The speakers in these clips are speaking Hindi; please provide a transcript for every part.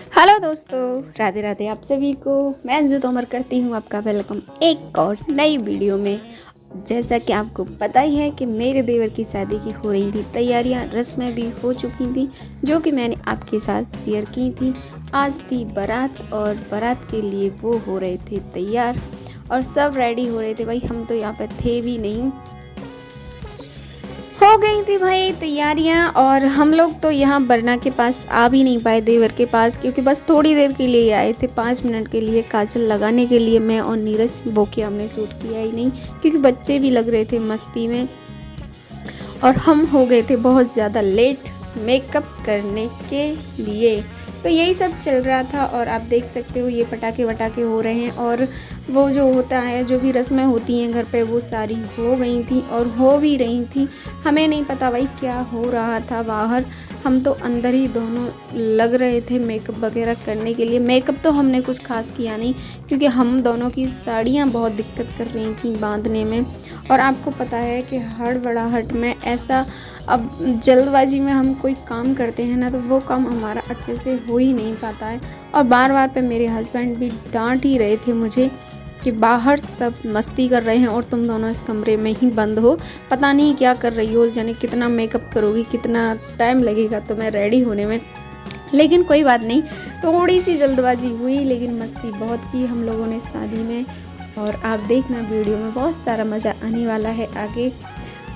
हेलो दोस्तों, राधे राधे आप सभी को। मैं अंजू तोमर करती हूँ आपका वेलकम एक और नई वीडियो में। जैसा कि आपको पता ही है कि मेरे देवर की शादी की हो रही थी तैयारियाँ, रस्में भी हो चुकी थी जो कि मैंने आपके साथ शेयर की थी। आज थी बारात और बारात के लिए वो हो रहे थे तैयार और सब रेडी हो रहे थे। भाई हम तो यहाँ पे थे भी नहीं, हो गई थी भाई तैयारियां। और हम लोग तो यहाँ बरना के पास आ भी नहीं पाए देवर के पास, क्योंकि बस थोड़ी देर के लिए आए थे, 5 मिनट के लिए काजल लगाने के लिए। मैं और नीरज वो कि हमने शूट किया ही नहीं, क्योंकि बच्चे भी लग रहे थे मस्ती में और हम हो गए थे बहुत ज़्यादा लेट मेकअप करने के लिए। तो यही सब चल रहा था और आप देख सकते हो ये पटाखे वटाखे हो रहे हैं। और वो जो होता है, जो भी रस्में होती हैं घर पे, वो सारी हो गई थी और हो भी रही थी। हमें नहीं पता भाई क्या हो रहा था बाहर, हम तो अंदर ही दोनों लग रहे थे मेकअप वगैरह करने के लिए। मेकअप तो हमने कुछ खास किया नहीं, क्योंकि हम दोनों की साड़ियाँ बहुत दिक्कत कर रही थी बांधने में। और आपको पता है कि हड़बड़ाहट में ऐसा, अब जल्दबाजी में हम कोई काम करते हैं ना, तो वो काम हमारा अच्छे से हो ही नहीं पाता है। और बार बार पे मेरे हस्बैंड भी डांट ही रहे थे मुझे कि बाहर सब मस्ती कर रहे हैं और तुम दोनों इस कमरे में ही बंद हो, पता नहीं क्या कर रही हो, जाने कितना मेकअप करोगी, कितना टाइम लगेगा तुम्हें रेडी होने में। लेकिन कोई बात नहीं, थोड़ी सी जल्दबाजी हुई लेकिन मस्ती बहुत की हम लोगों ने शादी में। और आप देखना वीडियो में बहुत सारा मज़ा आने वाला है आगे,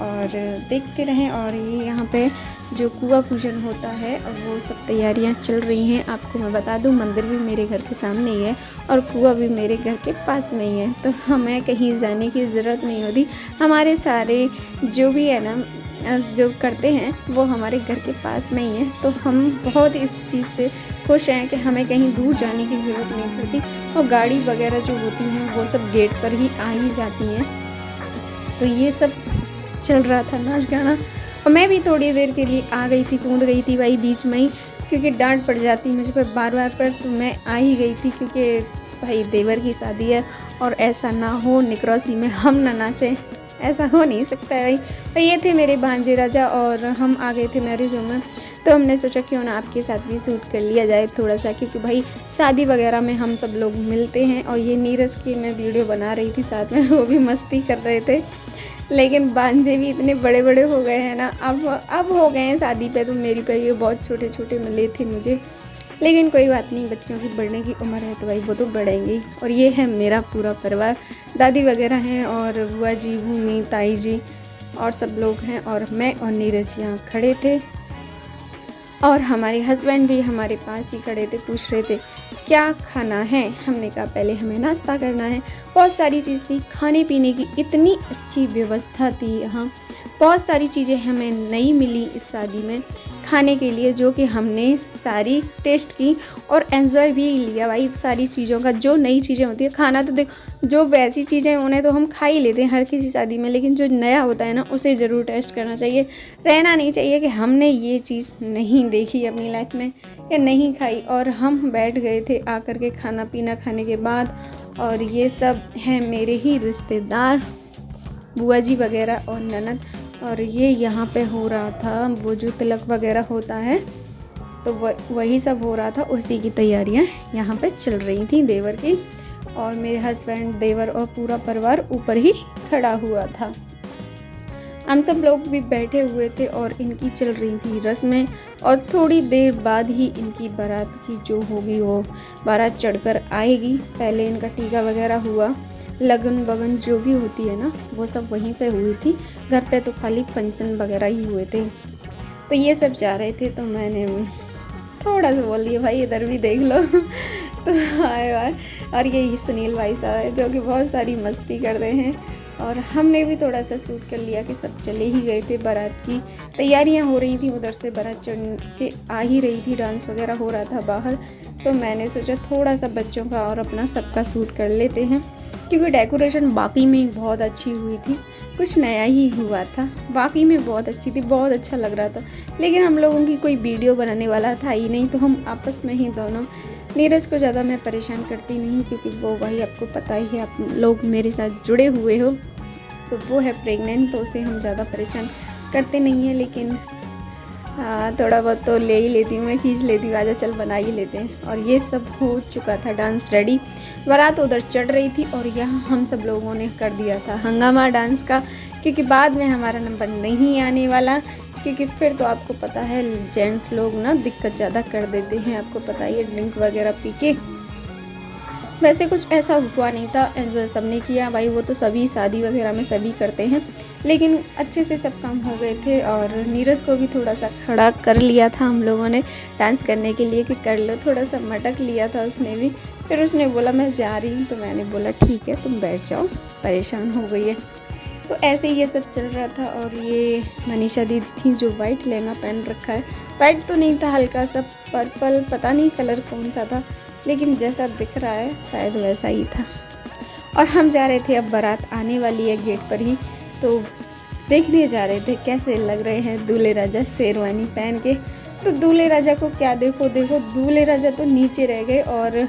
और देखते रहें। और ये यहाँ पे जो कुआं पूजन होता है वो सब तैयारियां चल रही हैं। आपको मैं बता दूं, मंदिर भी मेरे घर के सामने ही है और कुआं भी मेरे घर के पास में ही है, तो हमें कहीं जाने की ज़रूरत नहीं होती। हमारे सारे जो भी है ना, जो करते हैं वो हमारे घर के पास में ही है। तो हम बहुत इस चीज़ से खुश हैं कि हमें कहीं दूर जाने की ज़रूरत नहीं पड़ती। और गाड़ी वगैरह जो होती हैं वो सब गेट पर ही आ ही जाती हैं। तो ये सब चल रहा था नाच गाना, और मैं भी थोड़ी देर के लिए आ गई थी, कूद गई थी भाई बीच में ही, क्योंकि डांट पड़ जाती मुझे पर बार बार पर। तो मैं आ ही गई थी, क्योंकि भाई देवर की शादी है और ऐसा ना हो निकरौसी में हम ना नाचें, ऐसा हो नहीं सकता है भाई। तो ये थे मेरे भांजे राजा और हम आ गए थे मैरिज होम में। तो हमने सोचा क्यों ना आपके साथ भी शूट कर लिया जाए थोड़ा सा, क्योंकि भाई शादी वगैरह में हम सब लोग मिलते हैं। और ये नीरज की मैं वीडियो बना रही थी साथ में, वो भी मस्ती कर रहे थे। लेकिन भांजे भी इतने बड़े बड़े हो गए हैं ना, अब हो गए हैं शादी पे। तो मेरी पे ये बहुत छोटे छोटे मिले थे मुझे, लेकिन कोई बात नहीं, बच्चों की बढ़ने की उम्र है तो भाई वो तो बढ़ेंगे ही। और ये है मेरा पूरा परिवार, दादी वगैरह हैं और बुआ जी, भूमि, ताई जी और सब लोग हैं। और मैं और नीरज यहाँ खड़े थे और हमारे हस्बैंड भी हमारे पास ही खड़े थे, पूछ रहे थे क्या खाना है। हमने कहा पहले हमें नाश्ता करना है। बहुत सारी चीज़ थी खाने पीने की, इतनी अच्छी व्यवस्था थी यहाँ, बहुत सारी चीज़ें हमें नहीं मिली इस शादी में खाने के लिए, जो कि हमने सारी टेस्ट की और एंजॉय भी लिया भाई सारी चीज़ों का। जो नई चीज़ें होती है, खाना तो देखो, जो वैसी चीज़ें उन्हें तो हम खा ही लेते हैं हर किसी शादी में, लेकिन जो नया होता है ना उसे ज़रूर टेस्ट करना चाहिए। रहना नहीं चाहिए कि हमने ये चीज़ नहीं देखी अपनी लाइफ में या नहीं खाई। और हम बैठ गए थे आकर के खाना पीना खाने के बाद। और ये सब हैं मेरे ही रिश्तेदार, बुआ जी वगैरह और ननद। और ये यहाँ पे हो रहा था वो जो तिलक वगैरह होता है, तो वही सब हो रहा था, उसी की तैयारियाँ यहाँ पे चल रही थी देवर की। और मेरे हस्बैंड, देवर और पूरा परिवार ऊपर ही खड़ा हुआ था। हम सब लोग भी बैठे हुए थे और इनकी चल रही थी रस्में। और थोड़ी देर बाद ही इनकी बारात की जो होगी वो बारात चढ़कर आएगी। पहले इनका टीका वगैरह हुआ, लगन वगन जो भी होती है ना वो सब वहीं पे हुई थी। घर पे तो खाली फंक्शन वगैरह ही हुए थे। तो ये सब जा रहे थे, तो मैंने थोड़ा सा बोल दिया भाई इधर भी देख लो तो आए बार। और ये सुनील भाई साहब है जो कि बहुत सारी मस्ती कर रहे हैं। और हमने भी थोड़ा सा शूट कर लिया कि सब चले ही गए थे। बारात की तैयारियां हो रही थी, उधर से बारात चढ़ के आ ही रही थी, डांस वगैरह हो रहा था बाहर। तो मैंने सोचा थोड़ा सा बच्चों का और अपना सबका शूट कर लेते हैं, क्योंकि डेकोरेशन बाकी में बहुत अच्छी हुई थी, कुछ नया ही हुआ था। बाकी में बहुत अच्छी थी, बहुत अच्छा लग रहा था। लेकिन हम लोगों की कोई वीडियो बनाने वाला था ही नहीं, तो हम आपस में ही दोनों, नीरज को ज़्यादा मैं परेशान करती नहीं, क्योंकि वो भाई आपको पता ही है, आप लोग मेरे साथ जुड़े हुए हो, तो वो है प्रेग्नेंट, तो उसे हम ज़्यादा परेशान करते नहीं हैं। लेकिन हाँ, थोड़ा बहुत तो ले ही लेती हूँ मैं, खींच लेती हूँ, आजा चल बना ही लेते हैं। और ये सब हो चुका था डांस रेडी, बारात उधर चढ़ रही थी और यहाँ हम सब लोगों ने कर दिया था हंगामा डांस का, क्योंकि बाद में हमारा नंबर नहीं आने वाला, क्योंकि फिर तो आपको पता है जेंट्स लोग ना दिक्कत ज़्यादा कर देते हैं, आपको पता ही है, ड्रिंक वगैरह पी के। वैसे कुछ ऐसा हुआ नहीं था, एंजॉय सबने किया भाई, वो तो सभी शादी वगैरह में सभी करते हैं, लेकिन अच्छे से सब काम हो गए थे। और नीरज को भी थोड़ा सा खड़ा कर लिया था हम लोगों ने डांस करने के लिए कि कर लो, थोड़ा सा मटक लिया था उसने भी। फिर उसने बोला मैं जा रही हूँ, तो मैंने बोला ठीक है तुम बैठ जाओ, परेशान हो गई है। तो ऐसे ही ये सब चल रहा था। और ये मनीषा दीदी थी जो वाइट लहंगा पहन रखा है, वाइट तो नहीं था, हल्का सा पर्पल, पता नहीं कलर कौन सा था, लेकिन जैसा दिख रहा है शायद वैसा ही था। और हम जा रहे थे, अब बारात आने वाली है गेट पर ही, तो देखने जा रहे थे कैसे लग रहे हैं दूल्हे राजा शेरवानी पहन के। तो दूल्हे राजा को क्या देखो दूल्हे राजा तो नीचे रह गए, और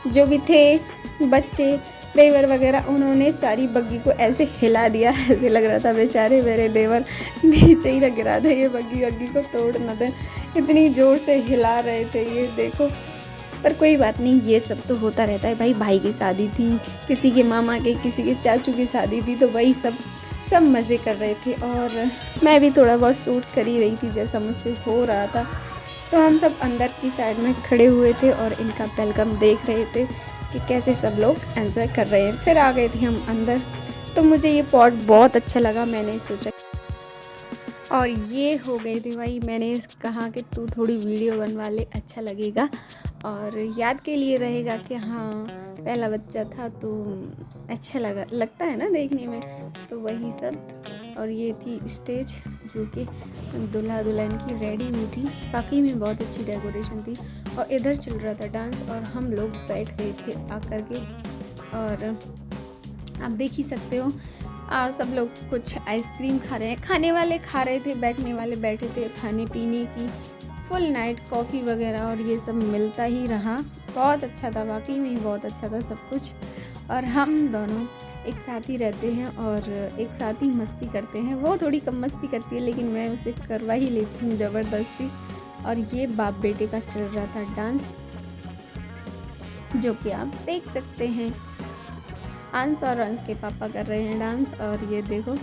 जो भी थे बच्चे देवर वगैरह, उन्होंने सारी बग्गी को ऐसे हिला दिया, ऐसे लग रहा था बेचारे मेरे देवर नीचे ही न गिरा दे, ये बग्गी को तोड़ न दे, इतनी ज़ोर से हिला रहे थे ये देखो। पर कोई बात नहीं, ये सब तो होता रहता है भाई की शादी थी, किसी के मामा के, किसी के चाचू की शादी थी, तो वही सब मज़े कर रहे थे। और मैं भी थोड़ा बहुत शूट कर ही रही थी जैसा मुझसे हो रहा था। तो हम सब अंदर की साइड में खड़े हुए थे और इनका वेलकम देख रहे थे कि कैसे सब लोग एंजॉय कर रहे हैं। फिर आ गए थे हम अंदर, तो मुझे ये पॉट बहुत अच्छा लगा, मैंने सोचा। और ये हो गए थे भाई, मैंने कहा कि तू थोड़ी वीडियो बनवा ले, अच्छा लगेगा और याद के लिए रहेगा कि हाँ पहला बच्चा था, तो अच्छा लगता है ना देखने में, तो वही सब। और ये थी स्टेज जो कि दूल्हा दुल्हन की रेडी हुई थी, बाकी में बहुत अच्छी डेकोरेशन थी। और इधर चल रहा था डांस और हम लोग बैठ गए थे आकर के। और आप देख ही सकते हो सब लोग कुछ आइसक्रीम खा रहे हैं, खाने वाले खा रहे थे, बैठने वाले बैठे थे, खाने पीने की फुल नाइट कॉफ़ी वगैरह और ये सब मिलता ही रहा। बहुत अच्छा था, वाकई में बहुत अच्छा था सब कुछ। और हम दोनों एक साथ ही रहते हैं और एक साथ ही मस्ती करते हैं, वो थोड़ी कम मस्ती करती है लेकिन मैं उसे करवा ही लेती हूँ ज़बरदस्ती। और ये बाप बेटे का चल रहा था डांस, जो कि आप देख सकते हैं, अंश और अंश के पापा कर रहे हैं डांस। और ये देखो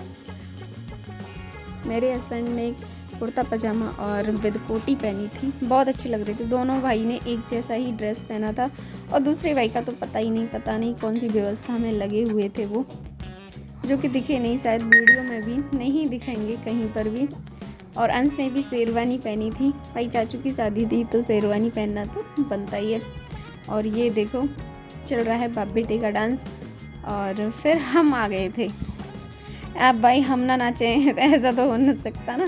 मेरे हस्बैंड ने कुर्ता पजामा और विद कोटी पहनी थी, बहुत अच्छी लग रही थी। दोनों भाई ने एक जैसा ही ड्रेस पहना था और दूसरे भाई का तो पता नहीं कौन सी व्यवस्था में लगे हुए थे वो, जो कि दिखे नहीं, शायद वीडियो में भी नहीं दिखाएंगे कहीं पर भी। और अंश ने भी शेरवानी पहनी थी, भाई चाचू की शादी थी तो शेरवानी पहनना तो बनता ही है। और ये देखो चल रहा है बाप बेटे का डांस। और फिर हम आ गए थे, अब भाई हम ना नाचें तो ऐसा तो हो नहीं सकता ना,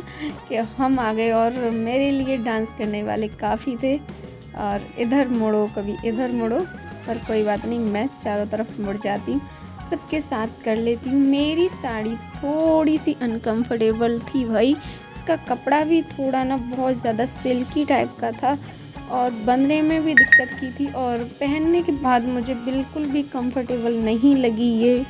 कि हम आ गए। और मेरे लिए डांस करने वाले काफ़ी थे, और इधर मुड़ो कभी इधर मुड़ो, पर कोई बात नहीं, मैं चारों तरफ मुड़ जाती हूँ, सबके साथ कर लेती हूँ। मेरी साड़ी थोड़ी सी अनकंफर्टेबल थी भाई, इसका कपड़ा भी थोड़ा ना बहुत ज़्यादा सिल्की टाइप का था और बनने में भी दिक्कत की थी, और पहनने के बाद मुझे बिल्कुल भी कंफर्टेबल नहीं लगी ये।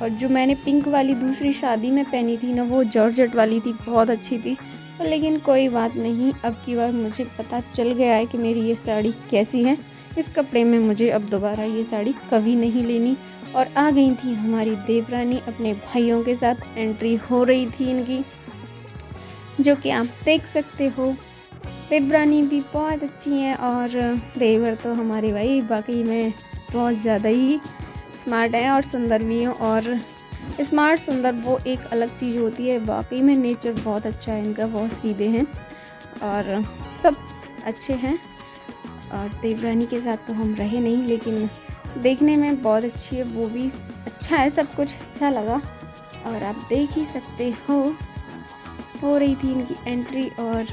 और जो मैंने पिंक वाली दूसरी शादी में पहनी थी ना, वो जॉर्जेट वाली थी, बहुत अच्छी थी। लेकिन कोई बात नहीं, अब की बार मुझे पता चल गया है कि मेरी ये साड़ी कैसी है, इस कपड़े में मुझे अब दोबारा ये साड़ी कभी नहीं लेनी। और आ गई थी हमारी देवरानी, अपने भाइयों के साथ एंट्री हो रही थी इनकी, जो कि आप देख सकते हो। देवरानी भी बहुत अच्छी हैं और देवर तो हमारे भाई बाकी में बहुत ज़्यादा ही स्मार्ट हैं और सुंदर भी हैं। और स्मार्ट सुंदर वो एक अलग चीज़ होती है, वाकई में नेचर बहुत अच्छा है इनका, बहुत सीधे हैं और सब अच्छे हैं। और देवरानी के साथ तो हम रहे नहीं, लेकिन देखने में बहुत अच्छी है, वो भी अच्छा है, सब कुछ अच्छा लगा। और आप देख ही सकते हो रही थी इनकी एंट्री। और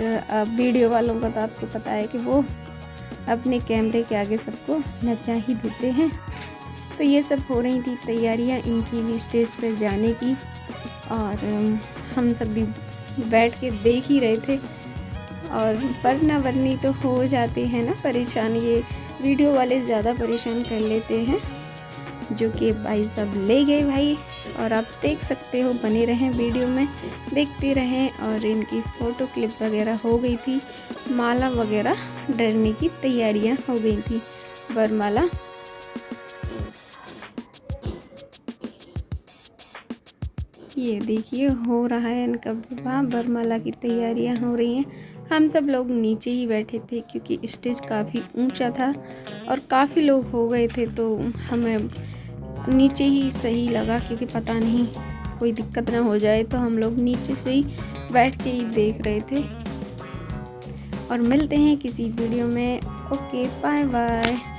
वीडियो वालों का तो आपको पता है कि वो अपने कैमरे के आगे सबको नचा ही देते हैं। तो ये सब हो रही थी तैयारियां इनकी भी स्टेज पर जाने की, और हम सब भी बैठ के देख ही रहे थे। और वरना वरनी तो हो जाते हैं ना परेशान, ये वीडियो वाले ज़्यादा परेशान कर लेते हैं, जो कि भाई सब ले गए भाई। और आप देख सकते हो, बने रहें वीडियो में, देखते रहें। और इनकी फ़ोटो क्लिप वगैरह हो गई थी, माला वगैरह डरने की तैयारियां हो गई थी। वरमाला ये देखिए हो रहा है इनका विवाह, वरमाला की तैयारियां हो रही हैं। हम सब लोग नीचे ही बैठे थे क्योंकि स्टेज काफ़ी ऊंचा था और काफ़ी लोग हो गए थे, तो हमें नीचे ही सही लगा क्योंकि पता नहीं कोई दिक्कत ना हो जाए, तो हम लोग नीचे से ही बैठ के ही देख रहे थे। और मिलते हैं किसी वीडियो में। Okay, bye bye.